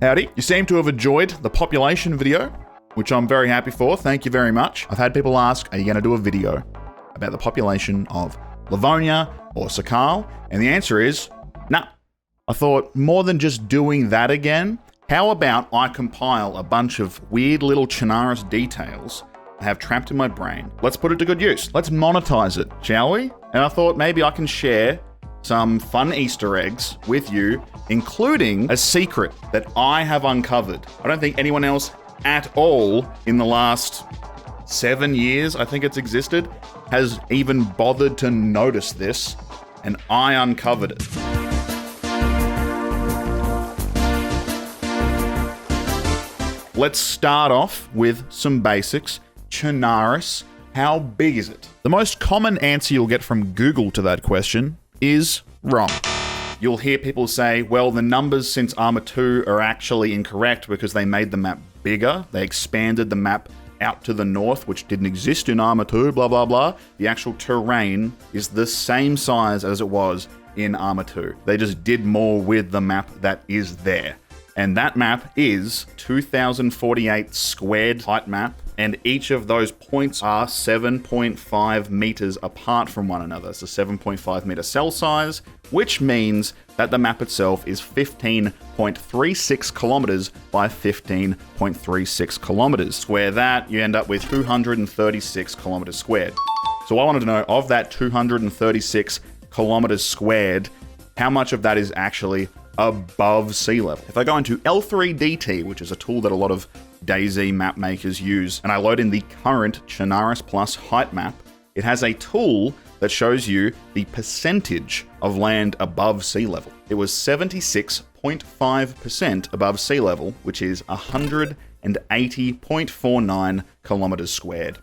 Howdy. You seem to have enjoyed the population video, which I'm very happy for. Thank you very much. I've had people ask, are you going to do a video about the population of Livonia or Sakal? And the answer is, nah. I thought, more than just doing that again, how about I compile a bunch of weird little Chernarus details I have trapped in my brain. Let's put it to good use. Let's monetize it, shall we? And I thought maybe I can share some fun Easter eggs with you, including a secret that I have uncovered. I don't think anyone else at all in the last 7 years, I think it's existed, has even bothered to notice this, and I uncovered it. Let's start off with some basics. Chernarus, how big is it? The most common answer you'll get from Google to that question is wrong. You'll hear people say, well, the numbers since Arma 2 are actually incorrect because they made the map bigger. They expanded the map out to the north, which didn't exist in Arma 2, blah, blah, blah. The actual terrain is the same size as it was in Arma 2. They just did more with the map that is there. And that map is 2048 squared height map, and each of those points are 7.5 meters apart from one another. It's a 7.5 meter cell size, which means that the map itself is 15.36 kilometers by 15.36 kilometers. Square that, you end up with 236 kilometers squared. So I wanted to know, of that 236 kilometers squared, how much of that is actually above sea level? If I go into L3DT, which is a tool that a lot of DayZ map makers use, and I load in the current Chernarus Plus height map, it has a tool that shows you the percentage of land above sea level. It was 76.5% above sea level, which is 180.49 kilometers squared.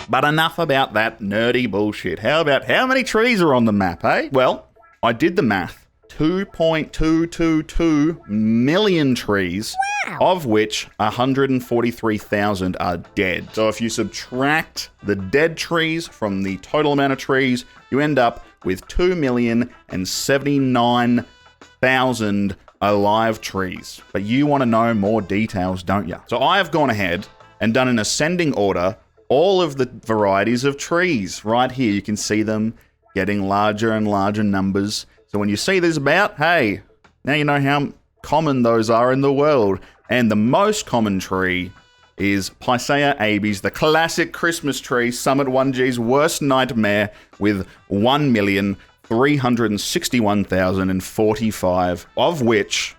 But enough about that nerdy bullshit. How about how many trees are on the map, eh? Well, I did the math. 2.222 million trees, wow, of which 143,000 are dead. So if you subtract the dead trees from the total amount of trees, you end up with 2,079,000 alive trees. But you want to know more details, don't you? So I have gone ahead and done in ascending order all of the varieties of trees. Right here, you can see them getting larger and larger numbers. So when you see this about, hey, now you know how common those are in the world. And the most common tree is Picea abies, the classic Christmas tree, Summit 1G's worst nightmare, with 1,361,045, of which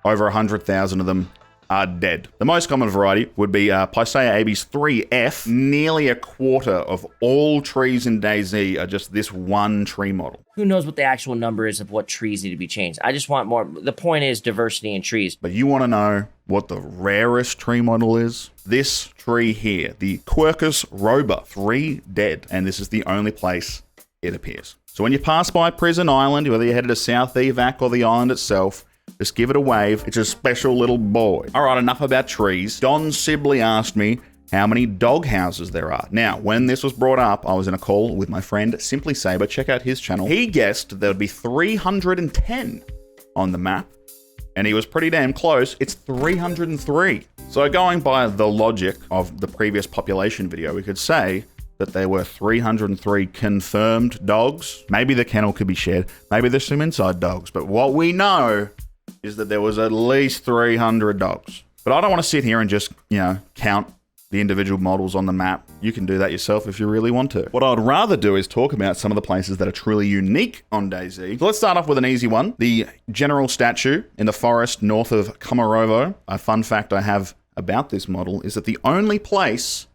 over 100,000 of them are dead. The most common variety would be Picea abies 3F. Nearly a quarter of all trees in DayZ are just this one tree model. Who knows what the actual number is of what trees need to be changed? I just want more. The point is diversity in trees. But you want to know what the rarest tree model is? This tree here, the Quercus roba, 3 dead. And this is the only place it appears. So when you pass by Prison Island, whether you're headed to South Evac or the island itself, just give it a wave. It's a special little boy. All right, enough about trees. Don Sibley asked me how many dog houses there are. Now, when this was brought up, I was in a call with my friend Simply Saber. Check out his channel. He guessed there would be 310 on the map, and he was pretty damn close. It's 303. So going by the logic of the previous population video, we could say that there were 303 confirmed dogs. Maybe the kennel could be shared. Maybe there's some inside dogs. But what we know is that there was at least 300 dogs. But I don't want to sit here and just, count the individual models on the map. You can do that yourself if you really want to. What I'd rather do is talk about some of the places that are truly unique on DayZ. So let's start off with an easy one. The general statue in the forest north of Komarovo. A fun fact I have about this model is that the only place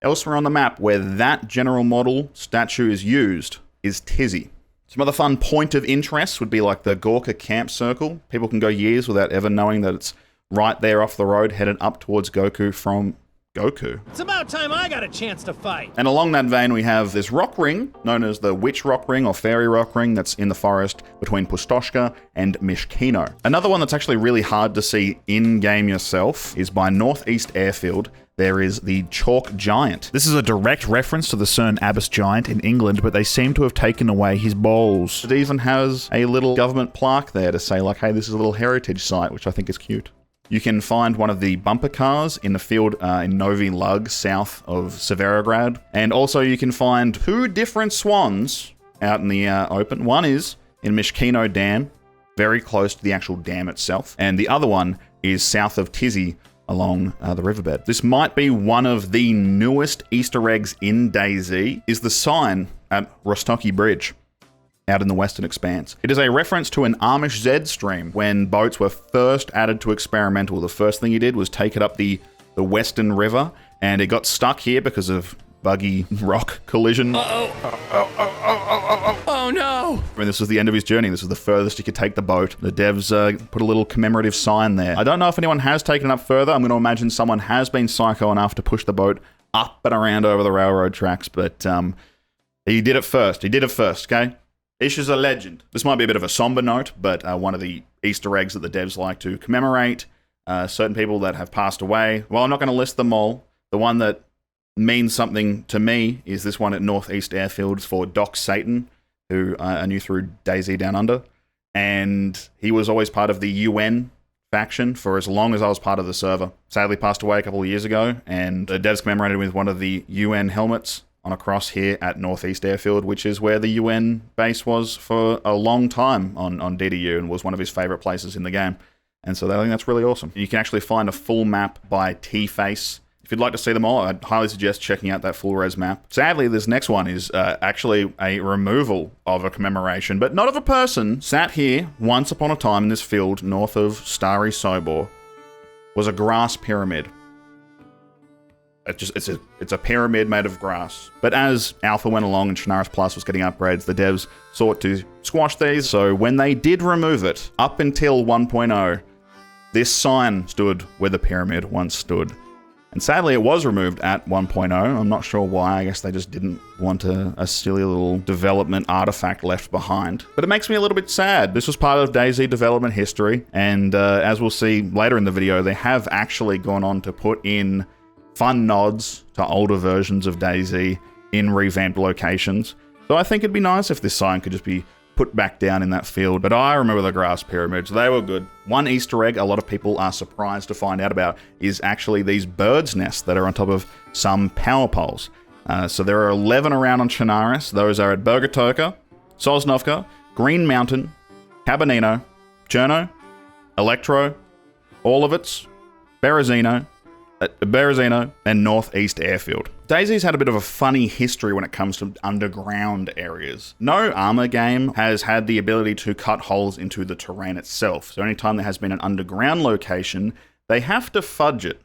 elsewhere on the map where that general model statue is used is Tizzy. Some other fun point of interest would be like the Gorka Camp Circle. People can go years without ever knowing that it's right there off the road, headed up towards Goku from Goku. It's about time I got a chance to fight. And along that vein, we have this rock ring, known as the Witch Rock Ring or Fairy Rock Ring, that's in the forest between Pustoshka and Mishkino. Another one that's actually really hard to see in-game yourself is by Northeast Airfield. There is the Chalk Giant. This is a direct reference to the Cern Abbas Giant in England, but they seem to have taken away his balls. It even has a little government plaque there to say, like, hey, this is a little heritage site, which I think is cute. You can find one of the bumper cars in the field in Novi Lug, south of Severograd. And also you can find 2 different swans out in the open. One is in Mishkino Dam, very close to the actual dam itself. And the other one is south of Tizzy along the riverbed. This might be one of the newest Easter eggs in DayZ, is the sign at Rostoki Bridge out in the Western Expanse. It is a reference to an Amish Z stream when boats were first added to Experimental. The first thing he did was take it up the Western River, and it got stuck here because of buggy rock collision. Oh no! I mean, this was the end of his journey. This was the furthest he could take the boat. The devs put a little commemorative sign there. I don't know if anyone has taken it up further. I'm going to imagine someone has been psycho enough to push the boat up and around over the railroad tracks, but he did it first. He did it first, okay? Ish is a legend. This might be a bit of a somber note, but one of the Easter eggs that the devs like to commemorate certain people that have passed away. Well, I'm not going to list them all. The one that means something to me is this one at Northeast Airfield. It's for Doc Satan, who I knew through DayZ Down Under. And he was always part of the UN faction for as long as I was part of the server. Sadly passed away a couple of years ago, and the devs commemorated with one of the UN helmets on a cross here at Northeast Airfield, which is where the UN base was for a long time on DDU and was one of his favorite places in the game. And so I think that's really awesome. You can actually find a full map by T-Face. If you'd like to see them all, I'd highly suggest checking out that full res map. Sadly, this next one is actually a removal of a commemoration, but not of a person. Sat here once upon a time in this field north of Starry Sobor was a grass pyramid. It's a pyramid made of grass. But as Alpha went along and Chernarus Plus was getting upgrades, the devs sought to squash these. So when they did remove it, up until 1.0, this sign stood where the pyramid once stood. And sadly, it was removed at 1.0. I'm not sure why. I guess they just didn't want a silly little development artifact left behind. But it makes me a little bit sad. This was part of DayZ development history. And as we'll see later in the video, they have actually gone on to put in fun nods to older versions of DayZ in revamped locations. So I think it'd be nice if this sign could just be put back down in that field. But I remember the grass pyramids. They were good. One Easter egg a lot of people are surprised to find out about is actually these birds' nests that are on top of some power poles. So there are 11 around on Chernarus. Those are at Burgatoka, Sosnovka, Green Mountain, Cabanino, Cherno, Electro, Orlovitz, Berezino, and Northeast Airfield. DayZ's had a bit of a funny history when it comes to underground areas. No Arma game has had the ability to cut holes into the terrain itself. So anytime there has been an underground location, they have to fudge it.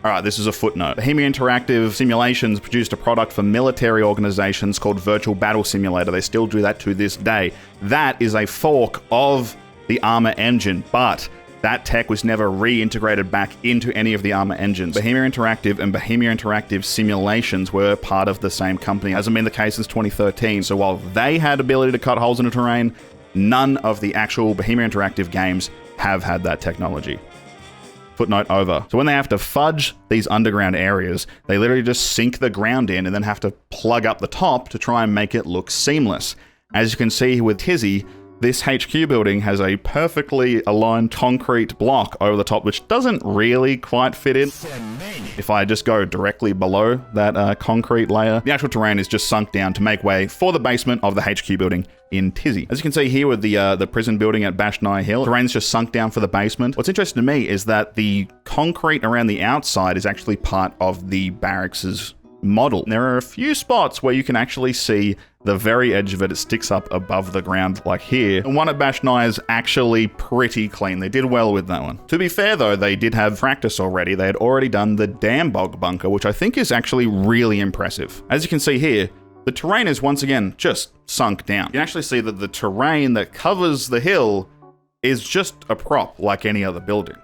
Alright, this is a footnote. Bohemia Interactive Simulations produced a product for military organizations called Virtual Battle Simulator. They still do that to this day. That is a fork of the Arma engine, but that tech was never reintegrated back into any of the Arma engines. Bohemia Interactive and Bohemia Interactive Simulations were part of the same company. Hasn't been the case since 2013, so while they had ability to cut holes in the terrain, none of the actual Bohemia Interactive games have had that technology. Footnote over. So when they have to fudge these underground areas, they literally just sink the ground in and then have to plug up the top to try and make it look seamless. As you can see with Tizzy, this HQ building has a perfectly aligned concrete block over the top, which doesn't really quite fit in. If I just go directly below that concrete layer, the actual terrain is just sunk down to make way for the basement of the HQ building in Tizzy. As you can see here with the prison building at Bashnai Hill, terrain's just sunk down for the basement. What's interesting to me is that the concrete around the outside is actually part of the barracks' model. There are a few spots where you can actually see the very edge of it. It sticks up above the ground like here. And one at Bashnai is actually pretty clean. They did well with that one. To be fair though, they did have practice already. They had already done the Dambog bunker, which I think is actually really impressive. As you can see here, the terrain is once again just sunk down. You can actually see that the terrain that covers the hill is just a prop like any other building.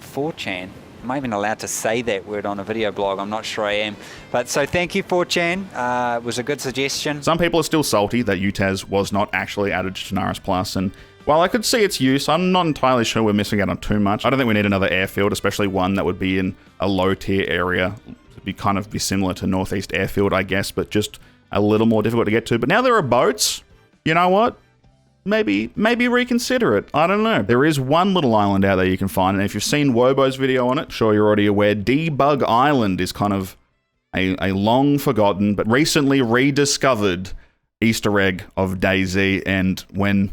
4chan. Am I even allowed to say that word on a video blog? I'm not sure I am. But so thank you, 4chan. It was a good suggestion. Some people are still salty that UTAS was not actually added to Chernarus Plus, and while I could see its use, I'm not entirely sure we're missing out on too much. I don't think we need another airfield, especially one that would be in a low-tier area. It'd be kind of be similar to Northeast Airfield, I guess, but just a little more difficult to get to. But now there are boats. You know what? Maybe reconsider it. I don't know. There is one little island out there you can find, and if you've seen Wobo's video on it, sure you're already aware, Debug Island is kind of a long-forgotten, but recently rediscovered Easter egg of DayZ, and when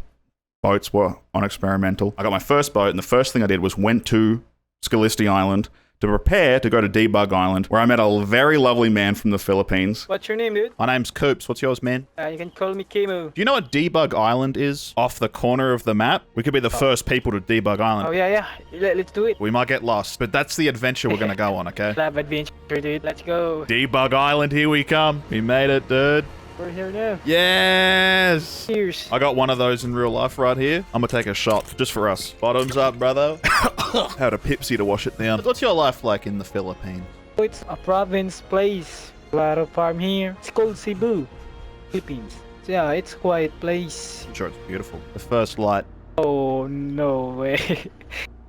boats were on experimental, I got my first boat, and the first thing I did was went to Scalisti Island to prepare to go to Debug Island, where I met a very lovely man from the Philippines. What's your name, dude? My name's Coops. What's yours, man? You can call me Kimo. Do you know what Debug Island is off the corner of the map? We could be the first people to Debug Island. Oh, yeah. Let's do it. We might get lost, but that's the adventure we're going to go on, okay? Lab adventure, dude. Let's go. Debug Island, here we come. We made it, dude. We're here now. Yes! Cheers. I got one of those in real life right here. I'm gonna take a shot just for us. Bottoms up, brother. Had a Pepsi to wash it down. What's your life like in the Philippines? It's a province place. A lot of farm here. It's called Cebu, Philippines. So, yeah, it's a quiet place. I'm sure it's beautiful. The first light. Oh, no way.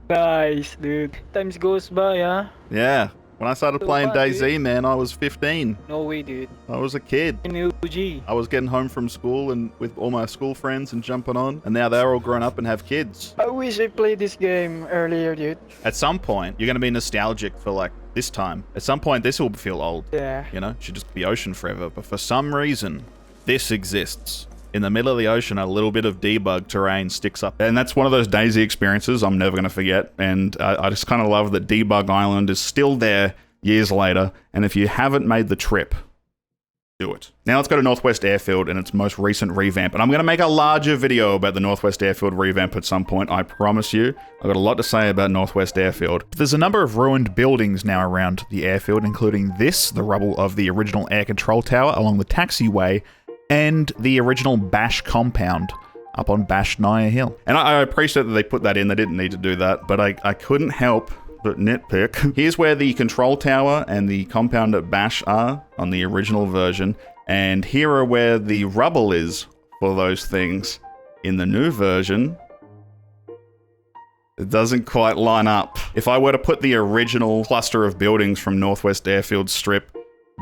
Nice, dude. Times goes by, huh? Yeah. When I started So playing what, DayZ, dude? man, I was 15. No way, dude. I was a kid. In OG. I was getting home from school and with all my school friends and jumping on, and now they're all grown up and have kids. I wish I played this game earlier, dude. At some point, you're going to be nostalgic for like this time. At some point, this will feel old. Yeah. You know, it should just be ocean forever. But for some reason, this exists. In the middle of the ocean, a little bit of debug terrain sticks up. And that's one of those DayZ experiences I'm never going to forget. And I just kind of love that Debug Island is still there years later. And if you haven't made the trip, do it. Now let's go to Northwest Airfield and its most recent revamp. And I'm going to make a larger video about the Northwest Airfield revamp at some point, I promise you. I've got a lot to say about Northwest Airfield. There's a number of ruined buildings now around the airfield, including this, the rubble of the original air control tower along the taxiway, and the original Bash compound up on Bash Naya Hill. And I appreciate that they put that in. They didn't need to do that, but I couldn't help but nitpick. Here's where the control tower and the compound at Bash are on the original version, and here are where the rubble is for those things in the new version. It doesn't quite line up. If I were to put the original cluster of buildings from Northwest Airfield Strip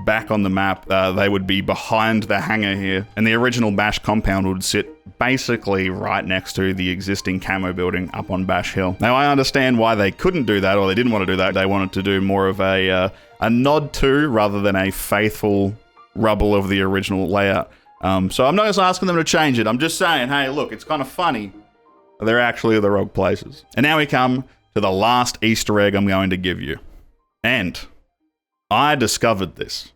back on the map, they would be behind the hangar here, and the original Bash compound would sit basically right next to the existing camo building up on Bash Hill. Now, I understand why they couldn't do that, or they didn't want to do that. They wanted to do more of a nod to, rather than a faithful rubble of the original layout. So I'm not just asking them to change it. I'm just saying, hey, look, it's kind of funny. They're actually the wrong places. And now we come to the last Easter egg I'm going to give you. And I discovered this.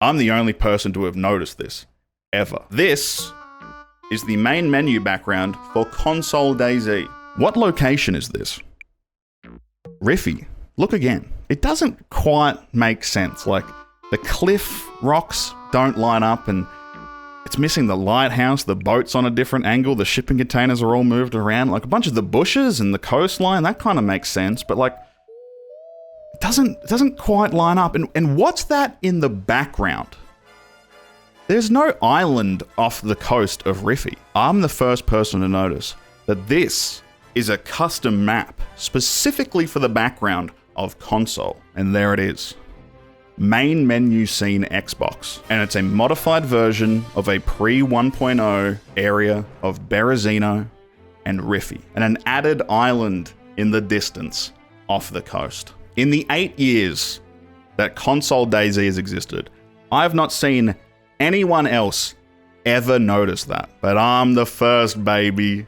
I'm the only person to have noticed this, ever. This is the main menu background for console DayZ. What location is this? Riffy. Look again. It doesn't quite make sense. Like, the cliff rocks don't line up, and it's missing the lighthouse, the boat's on a different angle, the shipping containers are all moved around. Like, a bunch of the bushes and the coastline, that kind of makes sense, but like, it doesn't quite line up. And what's that in the background? There's no island off the coast of Riffy. I'm the first person to notice that this is a custom map specifically for the background of console. And there it is. Main menu scene Xbox. And it's a modified version of a pre-1.0 area of Berezino and Riffy. And an added island in the distance off the coast. In the 8 years that console DayZ has existed, I have not seen anyone else ever notice that. But I'm the first, baby.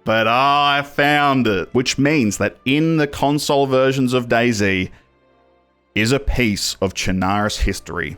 But I found it. Which means that in the console versions of DayZ is a piece of Chernarus history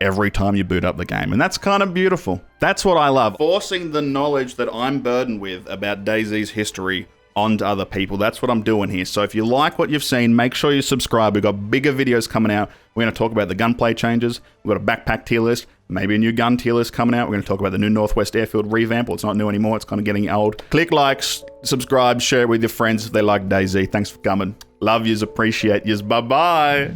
every time you boot up the game. And that's kind of beautiful. That's what I love. Forcing the knowledge that I'm burdened with about DayZ's history onto other people. That's what I'm doing here. So if you like what you've seen, make sure you subscribe. We've got bigger videos coming out. We're going to talk about the gunplay changes. We've got a backpack tier list, maybe a new gun tier list coming out. We're going to talk about the new Northwest Airfield revamp. Well, it's not new anymore. It's kind of getting old. Click likes, subscribe, share it with your friends if they like DayZ. Thanks for coming. Love yous, appreciate yous. Bye-bye.